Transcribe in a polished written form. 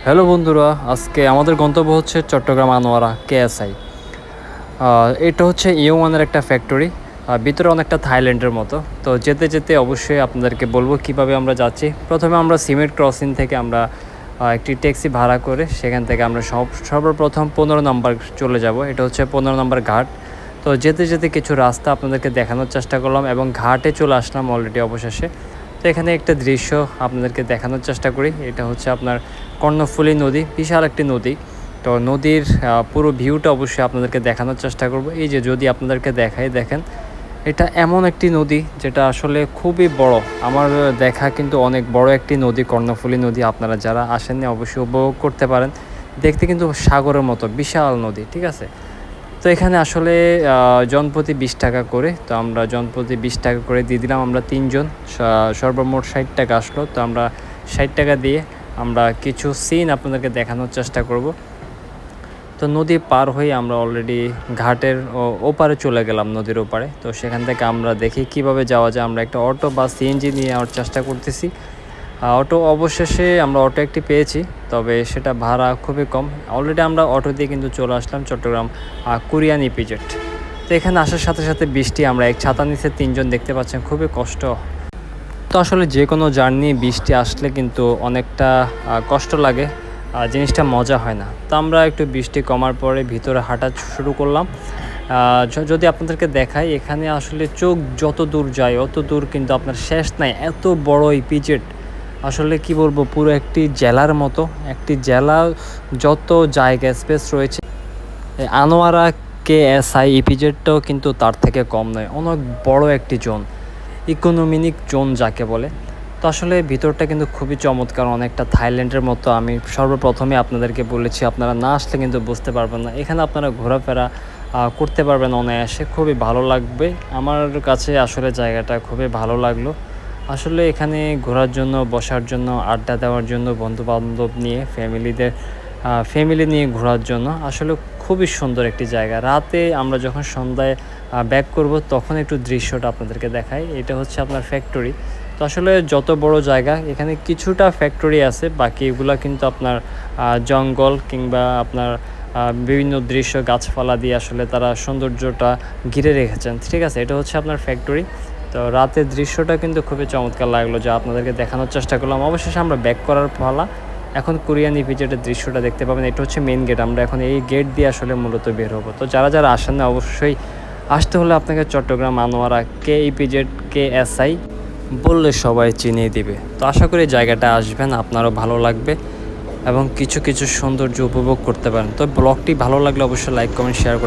Hello বন্ধুরা, আজকে আমাদের গন্তব্য হচ্ছে চট্টগ্রাম আনোয়ারা কেএসআই। এটা হচ্ছে ইউমানের একটা ফ্যাক্টরি, ভিতরে অনেকটা থাইল্যান্ডের মতো। তো যেতে যেতে অবশ্যই আপনাদেরকে বলবো কিভাবে আমরা যাচ্ছি। প্রথমে আমরা সিমেন্ট ক্রসিং থেকে আমরা একটি ট্যাক্সি ভাড়া করে সেখান থেকে আমরা সর্বপ্রথম 15 নম্বর চলে যাব। এটা হচ্ছে 15 নম্বর ঘাট। তো যেতে যেতে কিছু রাস্তা আপনাদেরকে দেখানোর চেষ্টা করলাম এবং ঘাটে চলে আসলাম অলরেডি অবশেষে। তো এখানে একটা দৃশ্য আপনাদেরকে দেখানোর চেষ্টা করি। এটা হচ্ছে আপনার কর্ণফুলী নদী, বিশাল একটি নদী। তো নদীর পুরো ভিউটা অবশ্যই আপনাদেরকে দেখানোর চেষ্টা করব। এই যে যদি আপনাদেরকে দেখাই, দেখেন এটা এমন একটি নদী যেটা আসলে খুবই বড়। আমার দেখা কিন্তু অনেক বড় একটি নদী, কর্ণফুলী নদী। আপনারা যারা আসেননি অবশ্যই উপভোগ করতে পারেন। দেখতে কিন্তু সাগরের মতো বিশাল নদী, ঠিক আছে। তো এখানে আসলে জনপ্রতি 20 টাকা করে, তো আমরা জনপ্রতি 20 টাকা করে দিয়ে দিলাম। আমরা 3 জন, সর্বমোট 60 টাকা আসলো। তো আমরা 60 টাকা দিয়ে আমরা কিছু সিন আপনাদেরকে দেখানোর চেষ্টা করব। তো নদী পার হয়ে আমরা অলরেডি ঘাটের ওপারে চলে গেলাম, নদীর ওপারে। তো সেখান থেকে আমরা দেখি কিভাবে যাওয়া যায়। আমরা একটা অটো বা সিএনজি নিয়ে যাওয়ার চেষ্টা করতেছি। অটো অবশেষে আমরা অটো একটি পেয়েছি, তবে সেটা ভাড়া খুবই কম। অলরেডি আমরা অটো দিয়ে কিন্তু চলে আসলাম চট্টগ্রাম কোরিয়ান ইপিজেড। তো এখানে আসার সাথে সাথে বৃষ্টি, আমরা এক ছাতা নিচে 3 জন, দেখতে পাচ্ছেন খুবই কষ্ট। তো আসলে যে কোনো জার্নি বৃষ্টি আসলে কিন্তু অনেকটা কষ্ট লাগে, জিনিসটা মজা হয় না। তো আমরা একটু বৃষ্টি কমার পরে ভিতরে হাঁটা শুরু করলাম। যদি আপনাদেরকে দেখাই, এখানে আসলে চোখ যত দূর যায় অত দূর কিন্তু আপনার শেষ নাই। এত বড় ইপিজেড, আসলে কি বলবো, পুরো একটি জেলার মতো। একটি জেলা, যত জায়গা স্পেস রয়েছে। আনোয়ারা কেএসআই ইপিজেডটাও কিন্তু তার থেকে কম নয়, অনেক বড় একটি জোন, ইকোনমিক জোন যাকে বলে। তো আসলে ভিতরটা কিন্তু খুবই চমৎকার, অনেকটা থাইল্যান্ডের মতো। আমি সর্বপ্রথমে আপনাদেরকে বলেছি, আপনারা না আসলে কিন্তু বুঝতে পারবেন না। এখানে আপনারা ঘোরাফেরা করতে পারবেন অনায়াসে, খুবই ভালো লাগবে। আমার কাছে আসলে জায়গাটা খুবই ভালো লাগলো। আসলে এখানে ঘোরার জন্য, বসার জন্য, আড্ডা দেওয়ার জন্য, বন্ধুবান্ধব নিয়ে, ফ্যামিলি নিয়ে ঘোরার জন্য আসলে খুবই সুন্দর একটি জায়গা। রাতে আমরা যখন সন্ধ্যায় ব্যাক করব তখন একটু দৃশ্যটা আপনাদেরকে দেখাই। এটা হচ্ছে আপনার ফ্যাক্টরি। তো আসলে যত বড় জায়গা, এখানে কিছুটা ফ্যাক্টরি আছে, বাকি এগুলো কিন্তু আপনার জঙ্গল কিংবা আপনার বিভিন্ন দৃশ্য, গাছপালা দিয়ে আসলে তারা সৌন্দর্যটা ঘিরে রেখেছেন, ঠিক আছে। এটা হচ্ছে আপনার ফ্যাক্টরি। তো রাতের দৃশ্যটা কিন্তু খুবই চমৎকার লাগলো, যা আপনাদেরকে দেখানোর চেষ্টা করলাম। অবশেষে আমরা ব্যাক করার পালা। এখন কোরিয়ান ইপিজেডের দৃশ্যটা দেখতে পাবেন। এটা হচ্ছে মেন গেট। আমরা এখন এই গেট দিয়ে আসলে মূলত বের হবো। তো যারা যারা আসেন না, অবশ্যই আসতে হলে আপনাকে চট্টগ্রাম আনোয়ারা ইপিজেড কেএসআই বললে সবাই চিনিয়ে দিবে। তো আশা করি জায়গাটা আসবেন, আপনারও ভালো লাগবে এবং কিছু কিছু সৌন্দর্য উপভোগ করতে পারেন। তো ব্লগটি ভালো লাগলে অবশ্যই লাইক, কমেন্ট, শেয়ার করে